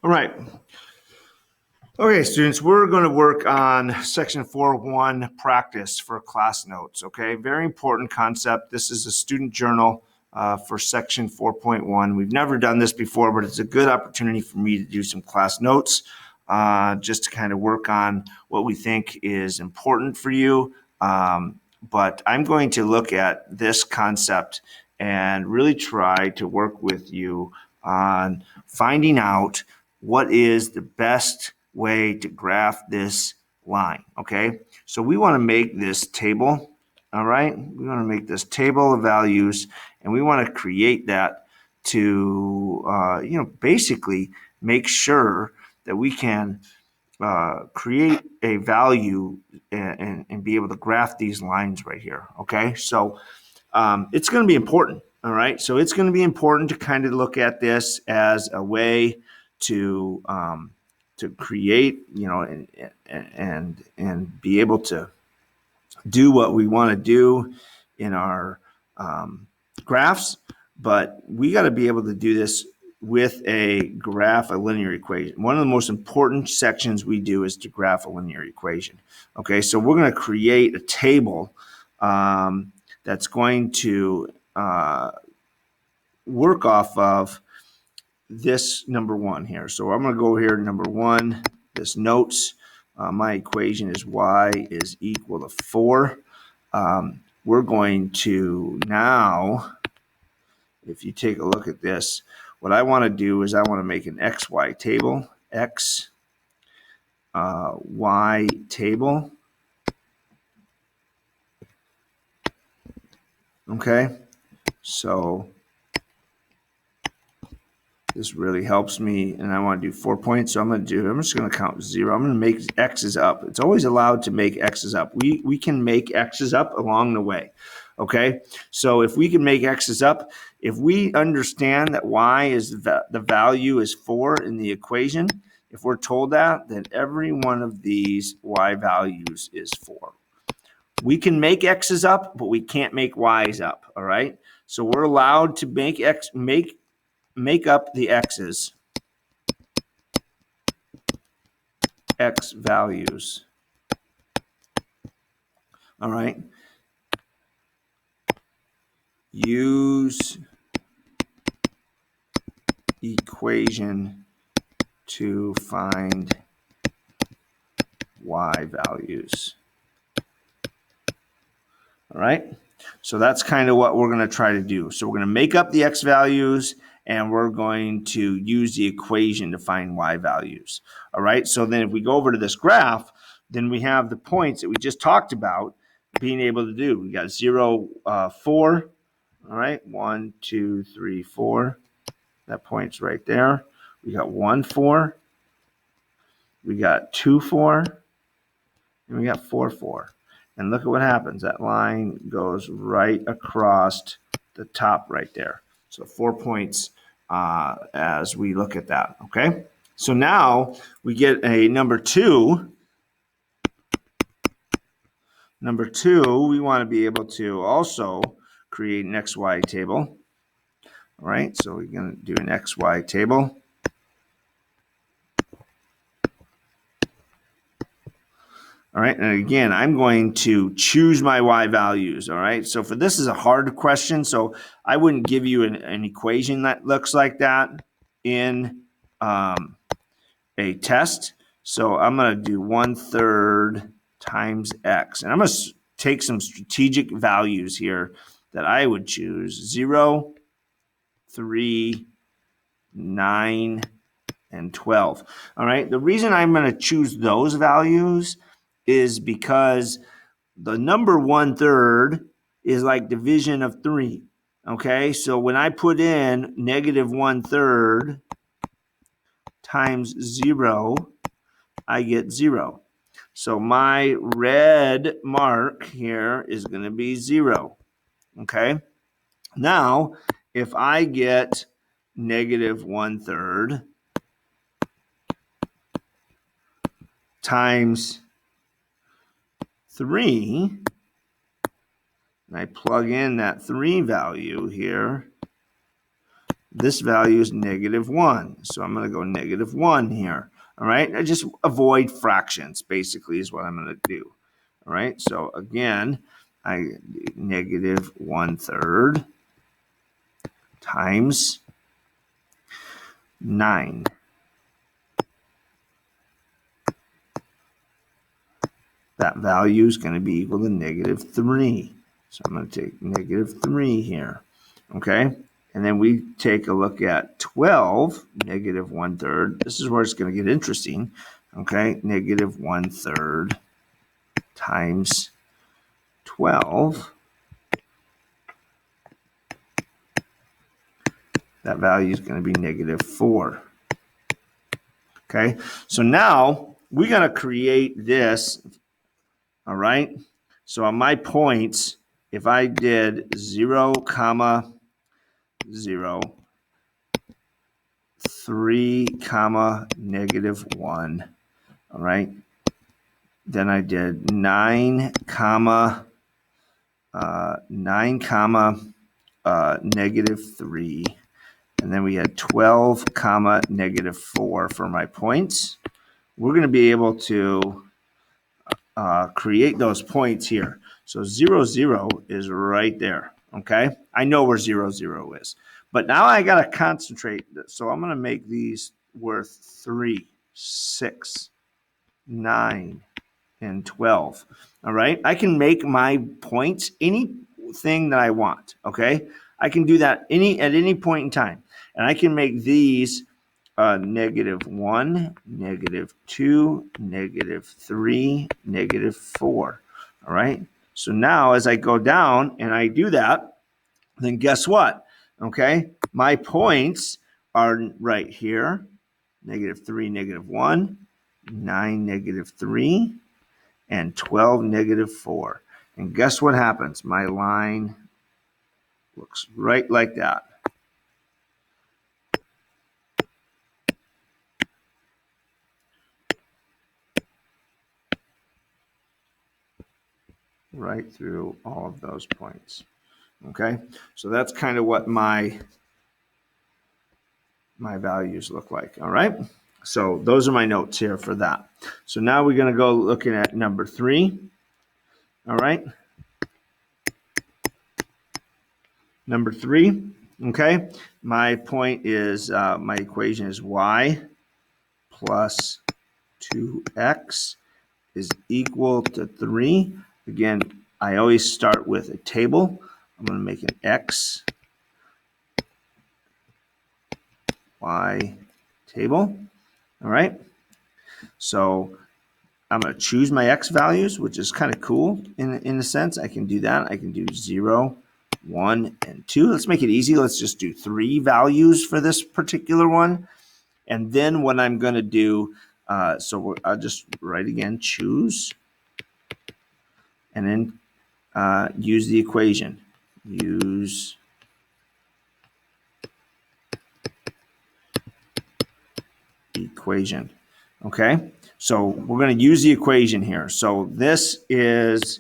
All right. Okay, students, we're going to work on section 4.1 practice for class notes. Okay, very important concept. This is a student journal for section 4.1. We've never done this before, but it's a good opportunity for me to do some class notes just to kind of work on what we think is important for you. But I'm going to look at this concept and really try to work with you on finding out what is the best way to graph this line. Okay, so we want to make this table. All right, we want to make this table of values, and we want to create that to basically make sure that we can create a value and be able to graph these lines right here. Okay, so it's going to be important. All right, so it's going to be important to kind of look at this as a way to create, and be able to do what we want to do in our graphs. But we got to be able to do this with a graph a linear equation. One of the most important sections we do is to graph a linear equation. Okay, so we're going to create a table that's going to work off of this number one here. So I'm going to go here to number one, this notes. My equation is y is equal to 4. We're going to now, if you take a look at this, what I want to do is I want to make an XY table, X, Y table. Okay, so this really helps me, and I want to do 4 points. So I'm just going to count 0. I'm going to make X's up. It's always allowed to make X's up. We can make X's up along the way. Okay, so if we can make X's up, if we understand that Y is the value is 4 in the equation, if we're told that, then every one of these Y values is 4. We can make X's up, but we can't make Y's up. All right, so we're allowed to make up the X's, X values. All right. Use equation to find Y values. All right. So that's kind of what we're going to try to do. So we're going to make up the X values, and we're going to use the equation to find Y values. All right. So then if we go over to this graph, then we have the points that we just talked about being able to do. We got 0, 4. All right. 1, 2, 3, 4. That point's right there. We got 1, 4. We got 2, 4. And we got 4, 4. And look at what happens. That line goes right across the top right there. So 4 points as we look at that. Okay. So now we get a number 2. Number 2, we want to be able to also create an XY table. All right. So we're going to do an XY table. All right, and again, I'm going to choose my Y values. All right, so for this is a hard question, so I wouldn't give you an equation that looks like that in a test. So I'm going to do 1/3 times X, and I'm going to take some strategic values here that I would choose: 0, 3, 9, and 12. All right, the reason I'm going to choose those values is because the number 1/3 is like division of 3. Okay, so when I put in negative 1/3 times 0, I get 0. So my red mark here is going to be 0. Okay, now if I get negative 1/3 times 3, and I plug in that 3 value here, This value is -1. So I'm going to go -1 here. All right. I just avoid fractions, basically, is what I'm going to do. All right. So again, I -1/3 times 9. That value is going to be equal to -3. So I'm going to take -3 here. Okay. And then we take a look at 12, -1/3. This is where it's going to get interesting. Okay. -1/3 times 12. That value is going to be -4. Okay. So now we're going to create this. All right. So on my points, if I did 0, 0, 3, -1, all right. Then I did 9, -3, and then we had 12, -4 for my points. We're going to be able to create those points here. So 0, 0 is right there. Okay, I know where 0, 0 is, but now I got to concentrate. So I'm going to make these worth 3, 6, 9, and 12. All right, I can make my points anything that I want. Okay, I can do that at any point in time, and I can make these -1, -2, -3, -4. All right. So now as I go down and I do that, then guess what? Okay. My points are right here. -3, -1, 9, -3, and 12, -4. And guess what happens? My line looks right like that. Right through all of those points. Okay, so that's kind of what my values look like. All right, so those are my notes here for that. So now we're going to go looking at number 3. All right, number 3. Okay, my point is my equation is y plus 2x is equal to 3. Again, I always start with a table. I'm going to make an x, y table. All right. So I'm going to choose my x values, which is kind of cool in a sense. I can do that. I can do 0, 1, and 2. Let's make it easy. Let's just do 3 values for this particular one. And then what I'm going to do, I'll just write again, choose, and then use the equation. Use equation. Okay, so we're going to use the equation here. So this is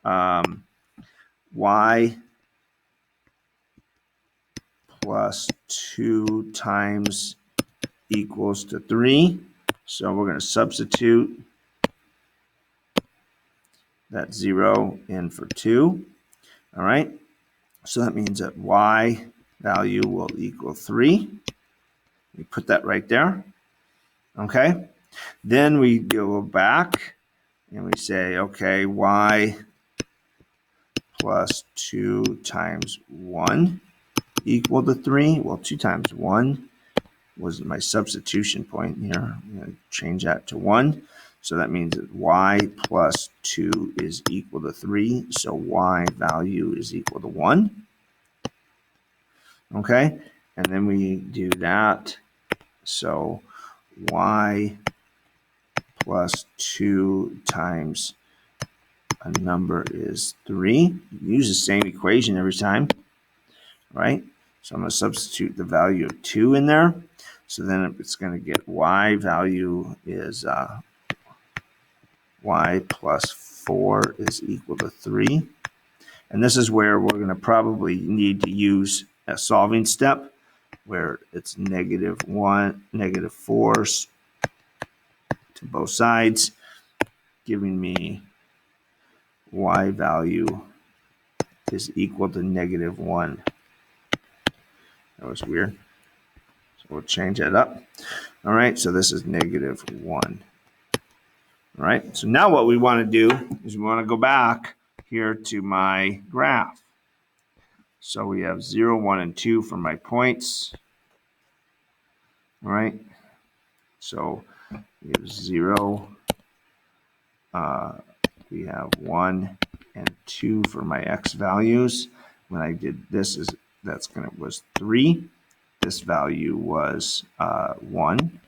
y plus 2 times equals to 3. So we're going to substitute that 0 in for 2. All right, so that means that y value will equal 3. We put that right there. Okay, then we go back and we say, okay, y plus 2 times 1 equal to 3. Well, 2 times 1 was my substitution point here. I'm going to change that to 1. So that means that y plus 2 is equal to 3. So y value is equal to 1. Okay, and then we do that. So y plus 2 times a number is 3. Use the same equation every time, right? So I'm going to substitute the value of 2 in there. So then it's going to get y value is y plus 4 is equal to 3. And this is where we're going to probably need to use a solving step. where it's -1, -4s to both sides, giving me y value is equal to -1. That was weird. So we'll change that up. All right, so this is -1. All right, so now what we want to do is we want to go back here to my graph. So we have 0, 1, and 2 for my points. All right, so we have 0, we have 1 and 2 for my x values. When I did this, was 3. This value was 1,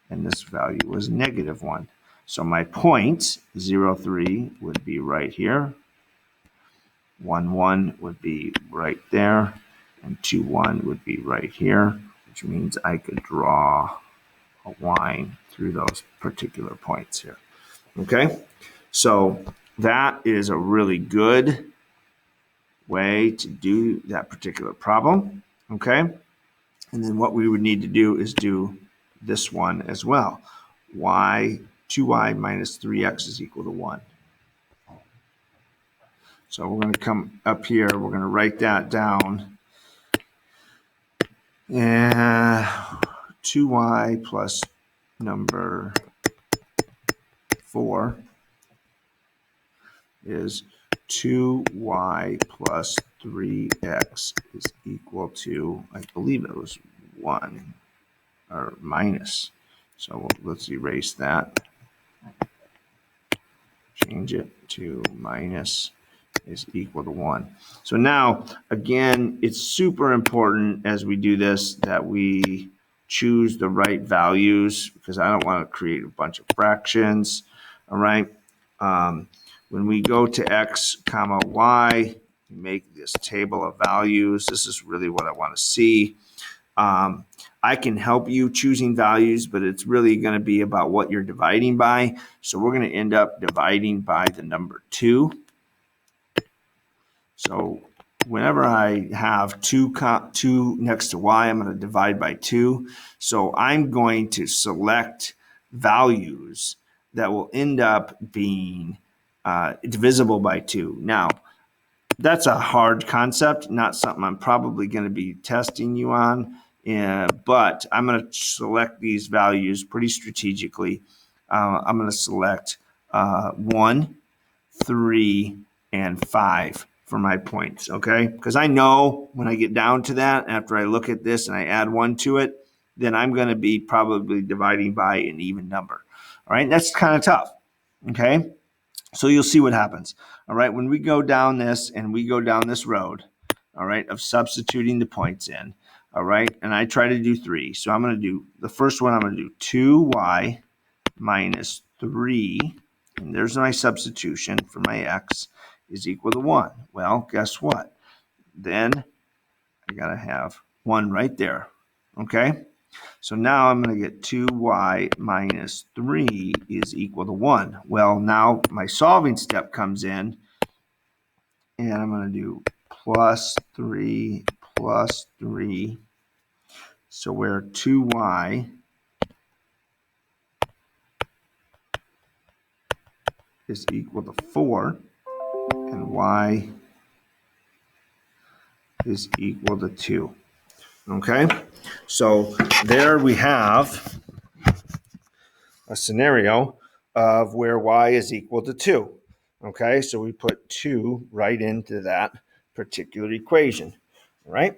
and this value was -1. So my point 0, 3 would be right here. 1, 1 would be right there, and 2, 1 would be right here, which means I could draw a line through those particular points here. Okay, so that is a really good way to do that particular problem. Okay, and then what we would need to do is do this one as well. 2y minus 3x is equal to 1. So we're going to come up here, we're going to write that down. And 2y plus number 4 is 2y plus 3x is equal to, I believe it was 1 or minus. So let's erase that. Change it to minus is equal to 1. So now, again, it's super important as we do this that we choose the right values, because I don't want to create a bunch of fractions. All right. When we go to x comma y, make this table of values. This is really what I want to see. I can help you choosing values, but it's really going to be about what you're dividing by. So we're going to end up dividing by the number 2. So whenever I have 2 next to y, I'm going to divide by 2. So I'm going to select values that will end up being divisible by 2. Now, that's a hard concept, not something I'm probably going to be testing you on, but I'm going to select these values pretty strategically. I'm going to select 1, 3, and 5 for my points, okay? Because I know when I get down to that, after I look at this and I add 1 to it, then I'm going to be probably dividing by an even number. All right, that's kind of tough, okay? So you'll see what happens. All right, when we go down this and we go down this road, all right, of substituting the points in, all right, and I try to do 3. So I'm going to do, the first one I'm going to do 2y minus 3, and there's my substitution for my x, is equal to 1. Well, guess what? Then I got to have 1 right there, okay? So now I'm going to get 2y minus 3 is equal to 1. Well, now my solving step comes in, and I'm going to do plus 3 plus 3. So where 2y is equal to 4, and y is equal to 2. Okay, so there we have a scenario of where y is equal to 2. Okay, so we put 2 right into that particular equation, right?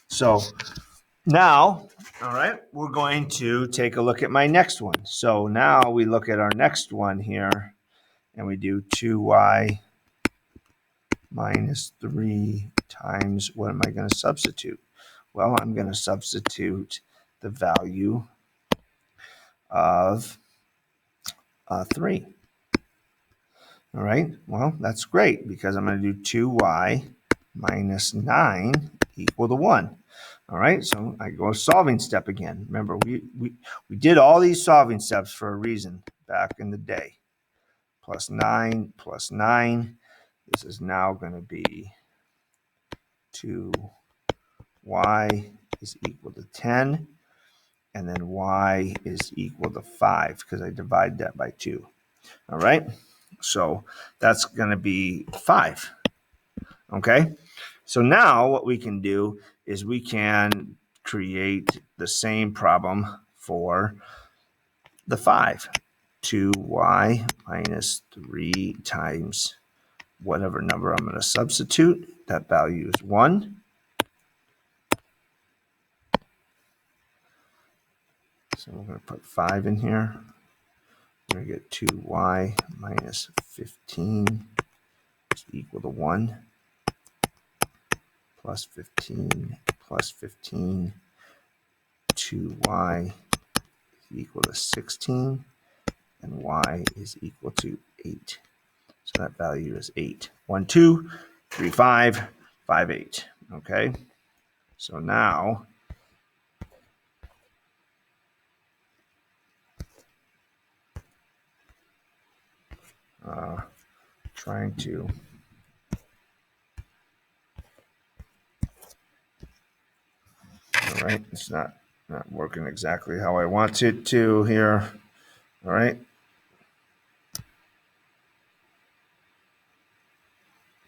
So now, all right, we're going to take a look at my next one. So now we look at our next one here, and we do 2y minus 3 times, what am I going to substitute? Well, I'm going to substitute the value of 3. All right, well, that's great because I'm going to do 2y minus 9 equal to 1. All right, so I go solving step again. Remember, we did all these solving steps for a reason back in the day. Plus 9 plus 9. This is now going to be 2y is equal to 10, and then y is equal to 5 because I divide that by 2. All right, so that's going to be 5. Okay, so now what we can do is we can create the same problem for the 5. 2y minus 3 times whatever number I'm going to substitute. That value is 1. So we're going to put 5 in here. We're going to get 2y minus 15 is equal to 1. Plus 15 plus 15. 2y is equal to 16. And y is equal to 8. So that value is 8. 1, 2, 3, 5, 5, 8. Okay. So now trying to all right, it's not working exactly how I want it to here. All right,